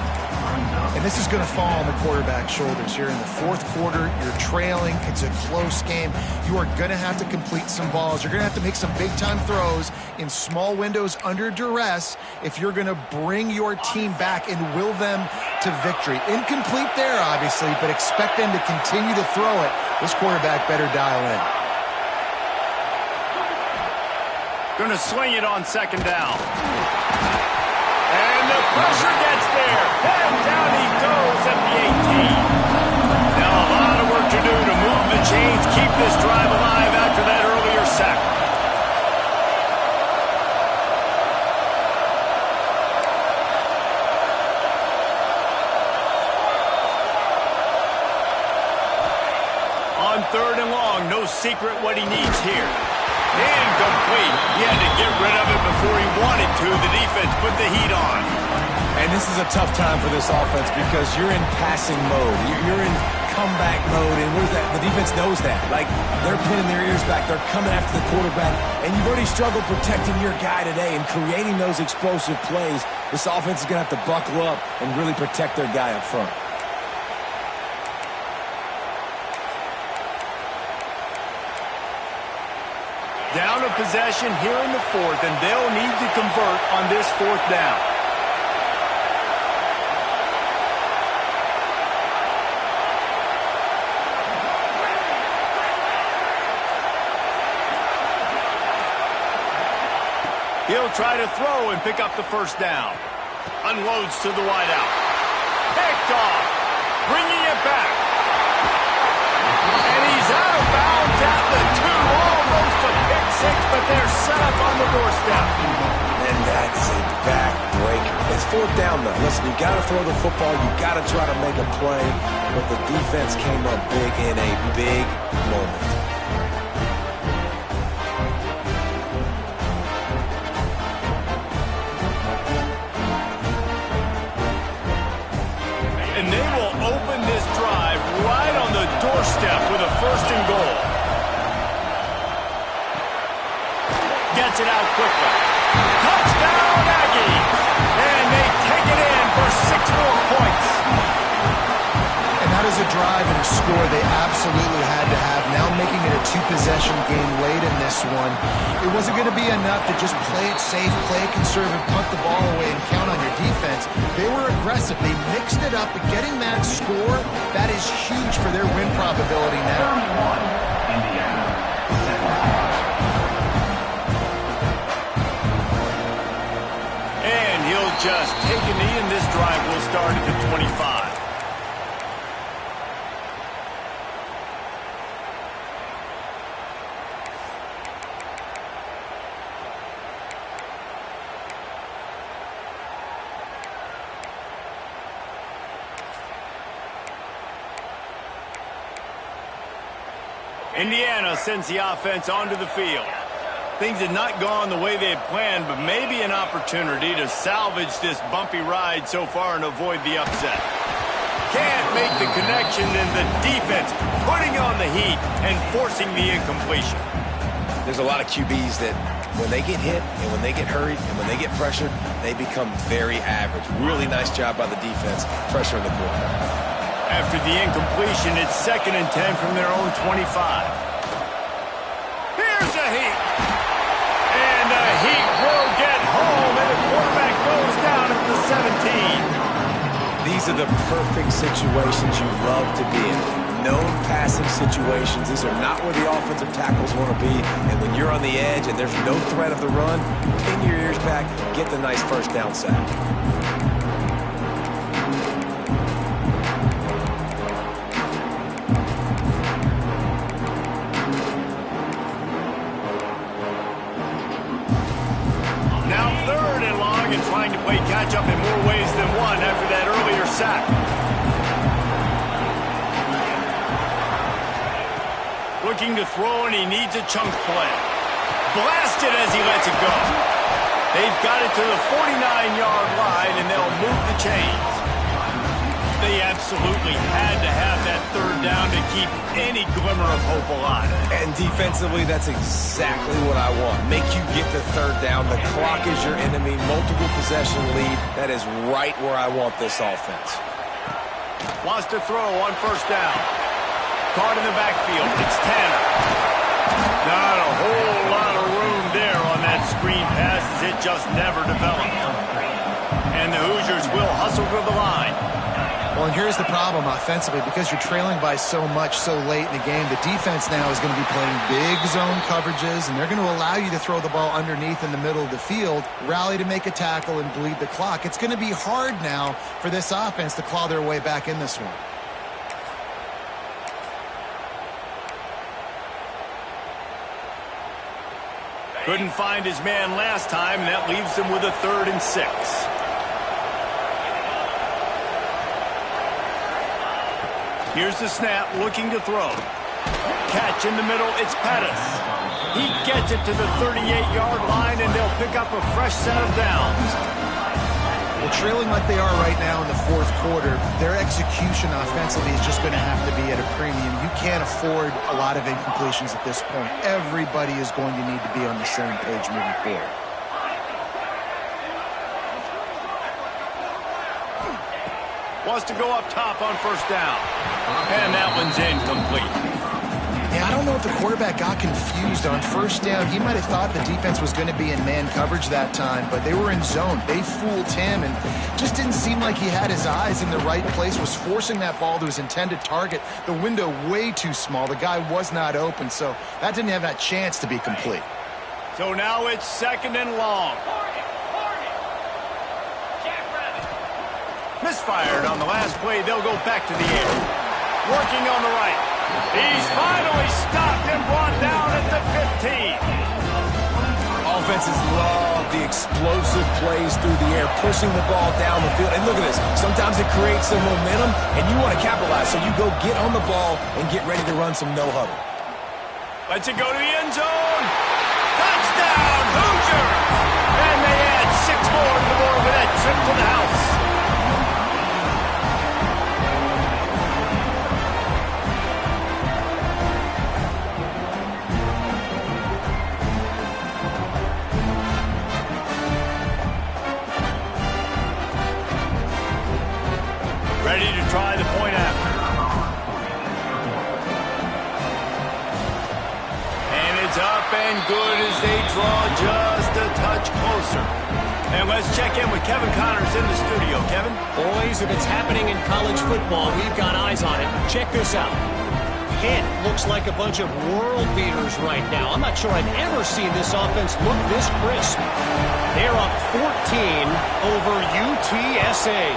And this is going to fall on the quarterback's shoulders here in the 4th quarter. You're trailing. It's a close game. You are going to have to complete some balls. You're going to have to make some big-time throws in small windows under duress if you're going to bring your team back and will them to victory. Incomplete there, obviously, but expect them to continue to throw it. This quarterback better dial in. Going to swing it on 2nd down. Pressure gets there. And down he goes at the 18. Now a lot of work to do to move the chains, keep this drive alive after that earlier sack. On 3rd and long, no secret what he needs here. Incomplete. He had to get rid of it before he wanted to. The defense put the heat on. And this is a tough time for this offense because you're in passing mode. You're in comeback mode, and what is that? The defense knows that. Like, they're pinning their ears back. They're coming after the quarterback, and you've already struggled protecting your guy today and creating those explosive plays. This offense is going to have to buckle up and really protect their guy up front. Down a possession here in the 4th, and they'll need to convert on this 4th down. He'll try to throw and pick up the 1st down. Unloads to the wideout. Picked off. Bringing it back. And he's out of bounds at the 2. Almost a pick 6, but they're set up on the doorstep. And that's a backbreaker. It's 4th down, though. Listen, you got to throw the football. You got to try to make a play. But the defense came up big in a big moment. And they will open this drive right on the doorstep with a 1st and goal. Gets it out quickly. Touchdown, Aggies! And they take it in for 6 more points. And that is a drive and a score they absolutely had to have. Now making it a 2-possession game late in this one. It wasn't going to be enough to just play it safe, play it conservative, punt the ball away, and count on your defense. They were aggressive. They mixed it up, but getting that score, that is huge for their win probability now. And he'll just take a knee, and this drive will start at the 25. Indiana sends the offense onto the field. Things had not gone the way they had planned, but maybe an opportunity to salvage this bumpy ride so far and avoid the upset. Can't make the connection, and the defense putting on the heat and forcing the incompletion. There's a lot of QBs that when they get hit and when they get hurried and when they get pressured, they become very average. Really nice job by the defense pressuring the quarterback. After the incompletion, it's 2nd and 10 from their own 25. Here's a heat. And the heat will get home, and the quarterback goes down at the 17. These are the perfect situations you love to be in. Known passing situations. These are not where the offensive tackles want to be. And when you're on the edge and there's no threat of the run, pin your ears back, get the nice 1st down sack. Trying to play catch-up in more ways than one after that earlier sack. Looking to throw, and he needs a chunk play. Blasted as he lets it go. They've got it to the 49-yard line, and they'll move the chains. They absolutely had to have that 3rd down to keep any glimmer of hope alive. And defensively, that's exactly what I want. Make you get the 3rd down. The clock is your enemy. Multiple possession lead. That is right where I want this offense. Wants to throw on 1st down. Caught in the backfield. It's Tanner. Not a whole lot of room there on that screen pass, as it just never developed. And the Hoosiers will hustle to the line. Well, and here's the problem offensively. Because you're trailing by so much so late in the game, the defense now is going to be playing big zone coverages, and they're going to allow you to throw the ball underneath in the middle of the field, rally to make a tackle, and bleed the clock. It's going to be hard now for this offense to claw their way back in this one. Couldn't find his man last time, and that leaves him with a 3rd and 6. Here's the snap, looking to throw. Catch in the middle, it's Pettis. He gets it to the 38-yard line, and they'll pick up a fresh set of downs. Well, trailing like they are right now in the 4th quarter, their execution offensively is just going to have to be at a premium. You can't afford a lot of incompletions at this point. Everybody is going to need to be on the same page moving forward. Wants to go up top on 1st down. And that one's incomplete. Yeah, I don't know if the quarterback got confused on 1st down. He might have thought the defense was going to be in man coverage that time, but they were in zone. They fooled him, and just didn't seem like he had his eyes in the right place, was forcing that ball to his intended target. The window way too small. The guy was not open, so that didn't have that chance to be complete. So now it's 2nd and long. Misfired on the last play. They'll go back to the air. Working on the right. He's finally stopped and brought down at the 15. Offenses love the explosive plays through the air, pushing the ball down the field. And look at this. Sometimes it creates some momentum, and you want to capitalize. So you go get on the ball and get ready to run some no-huddle. Lets it go to the end zone. Touchdown, Hoosiers! And they add 6 more to the board with that trip to the house. Ready to try the point after. And it's up and good as they draw just a touch closer. And let's check in with Kevin Connors in the studio. Kevin? Boys, if it's happening in college football, we've got eyes on it. Check this out. Pitt looks like a bunch of world beaters right now. I'm not sure I've ever seen this offense look this crisp. They're up 14 over UTSA.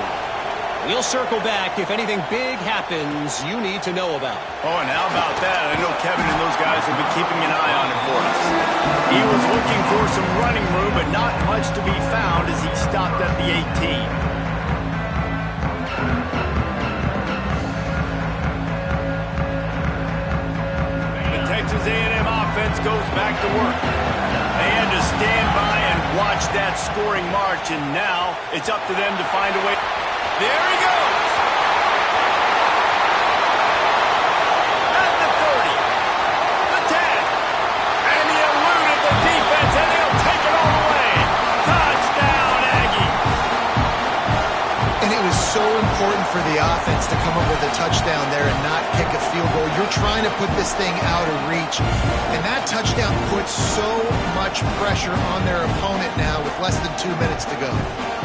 We'll circle back if anything big happens you need to know about. Oh, and how about that? I know Kevin and those guys will be keeping an eye on it for us. He was looking for some running room, but not much to be found as he stopped at the 18. The Texas A&M offense goes back to work. They had to stand by and watch that scoring march, and now it's up to them to find a way. There he goes. At the 30. The 10. And he eluded the defense, and he'll take it all away. Touchdown, Aggie. And it was so important for the offense to come up with a touchdown there and not kick a field goal. You're trying to put this thing out of reach. And that touchdown puts so much pressure on their opponent now with less than 2 minutes to go.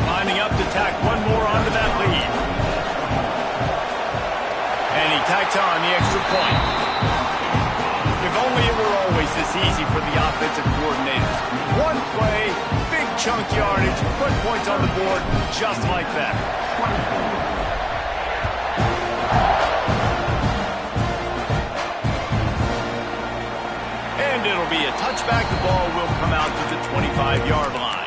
Lining up to tack one more onto that lead. And he tacks on the extra point. If only it were always this easy for the offensive coordinators. One play, big chunk yardage, put points on the board just like that. And it'll be a touchback. The ball will come out to the 25-yard line.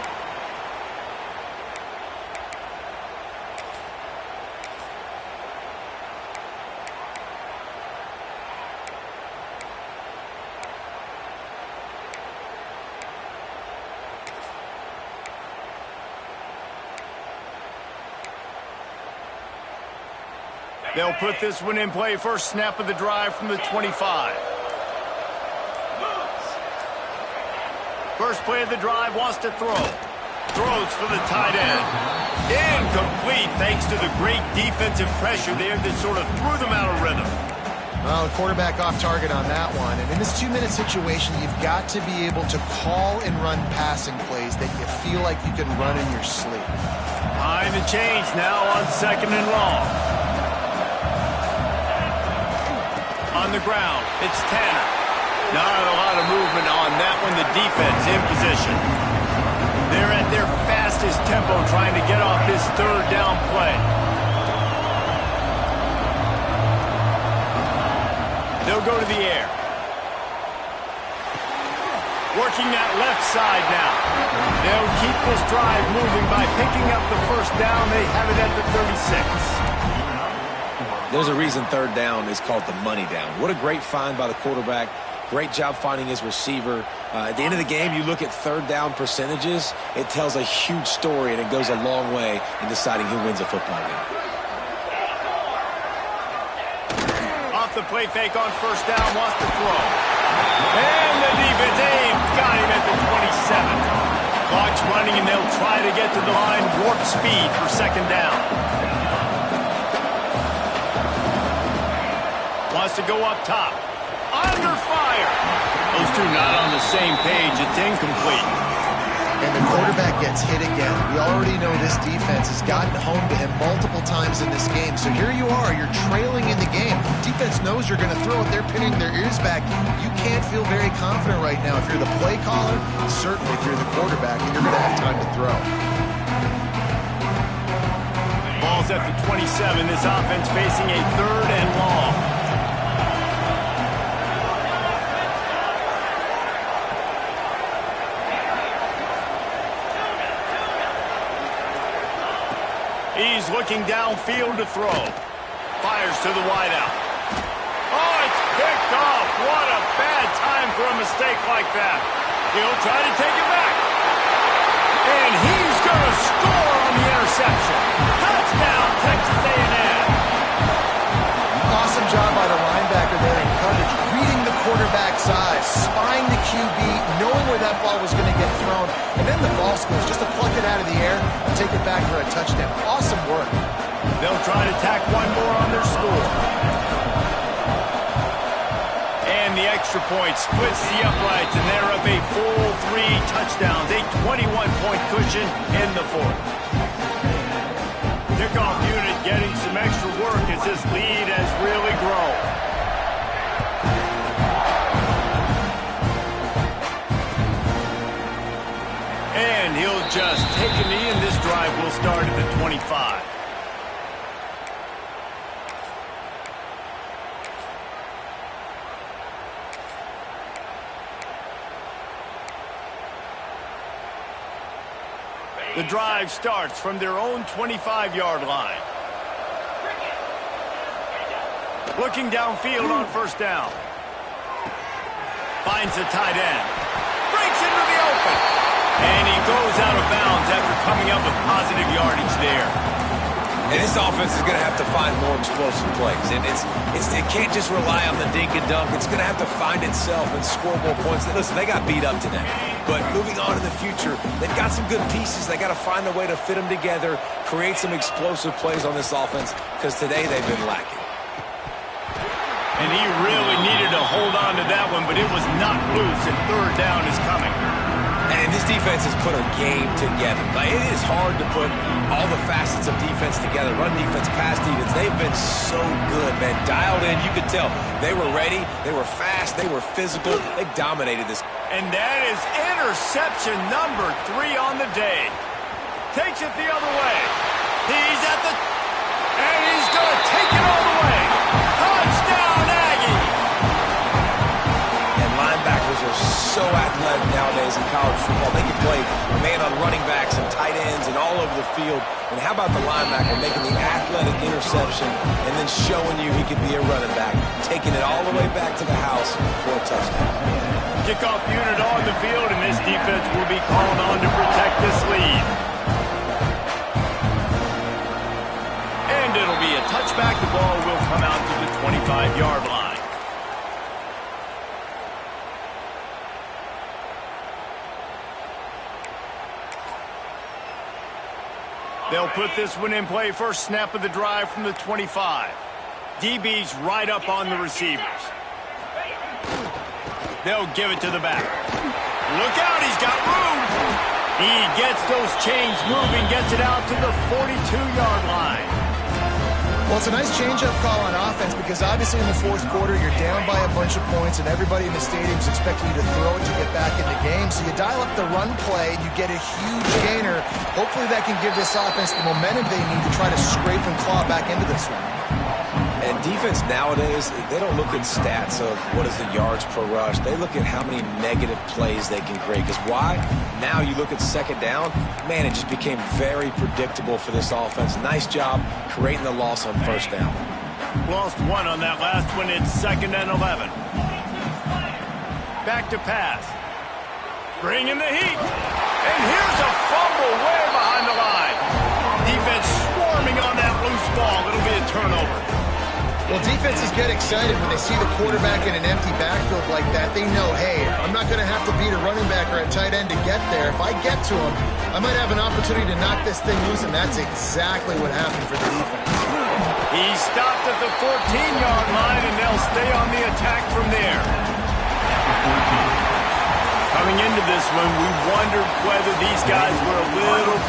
They'll put this one in play. First snap of the drive from the 25. First play of the drive, wants to throw. Throws for the tight end. Incomplete thanks to the great defensive pressure there that sort of threw them out of rhythm. Well, the quarterback off target on that one. And in this 2-minute situation, you've got to be able to call and run passing plays that you feel like you can run in your sleep. Behind the chains now on 2nd and long. On the ground, it's Tanner. Not a lot of movement on that one. The defense in position. They're at their fastest tempo trying to get off this third down play. They'll go to the air. Working that left side now. They'll keep this drive moving by picking up the first down. They have it at the 36. There's a reason third down is called the money down. What a great find by the quarterback. Great job finding his receiver. At the end of the game, you look at third down percentages. It tells a huge story, and it goes a long way in deciding who wins a football game. Off the play fake on first down, wants to throw. And the defense got him at the 27. Clock's running, and they'll try to get to the line. Warp speed for second down. Wants to go up top. Under fire. Those two not on the same page. It's incomplete. And the quarterback gets hit again. We already know this defense has gotten home to him multiple times in this game. So here you are. You're trailing in the game. Defense knows you're going to throw it. They're pinning their ears back. You can't feel very confident right now. If you're the play caller, certainly if you're the quarterback, and you're going to have time to throw. Ball's at the 27. This offense facing a third and long. He's looking downfield to throw. Fires to the wideout. Oh, it's picked off. What a bad time for a mistake like that. He'll try to take it back. And he's going to score on the interception. Touchdown, Texas A&M. Awesome job by the linebacker there in coverage, reading the quarterback's eyes, spying the QB, knowing where that ball was going to get thrown, and then the ball skills just to pluck it out of the air and take it back for a touchdown. Awesome work. They'll try to tack one more on their score. And the extra point splits the uprights, and they're up a full 3 touchdowns, a 21-point cushion in the fourth. Kickoff unit getting some extra work as this lead has really grown. And he'll just take a knee, and this drive will start at the 25. The drive starts from their own 25-yard line. Looking downfield on first down. Finds the tight end. Breaks into the open. And he goes out of bounds after coming up with positive yardage there. And this offense is going to have to find more explosive plays. And it can't just rely on the dink and dunk. It's going to have to find itself and score more points. Listen, they got beat up today. But moving on in the future, they've got some good pieces. They got to find a way to fit them together, create some explosive plays on this offense, because today they've been lacking. And he really needed to hold on to that one, but it was not loose, and third down is coming. And this defense has put a game together. Like, it is hard to put all the facets of defense together. Run defense, pass defense. They've been so good, man. Dialed in, you could tell. They were ready. They were fast. They were physical. They dominated this. And that is interception number 3 on the day. Takes it the other way. He's at the... And he's going to take it all the way. Touchdown, Aggie! And linebackers are so athletic nowadays in college football. They can play man on running backs and tight ends and all over the field. And how about the linebacker making the athletic interception and then showing you he could be a running back, taking it all the way back to the house for a touchdown. Kickoff unit on the field, and this defense will be called on to protect this lead. And it'll be a touchback. The ball will come out to the 25-yard line. They'll put this one in play. First snap of the drive from the 25. DB's right up on the receivers. They'll give it to the back. Look out, he's got room. He gets those chains moving, gets it out to the 42-yard line. Well, it's a nice change-up call on offense because obviously in the fourth quarter you're down by a bunch of points and everybody in the stadium is expecting you to throw it to get back in the game. So you dial up the run play and you get a huge gainer. Hopefully that can give this offense the momentum they need to try to scrape and claw back into this one. And defense nowadays, they don't look at stats of what is the yards per rush. They look at how many negative plays they can create. Because why? Now you look at second down, man, it just became very predictable for this offense. Nice job creating the loss on first down. Lost one on that last one. It's 2nd and 11. Back to pass. Bring in the heat. And here's a fumble way behind the line. Defense swarming on that loose ball. It'll be a turnover. Well, defenses get excited when they see the quarterback in an empty backfield like that. They know, hey, I'm not going to have to beat a running back or a tight end to get there. If I get to him, I might have an opportunity to knock this thing loose, and that's exactly what happened for the defense. He stopped at the 14-yard line, and they'll stay on the attack from there. Coming into this one, we wondered whether these guys were a little bit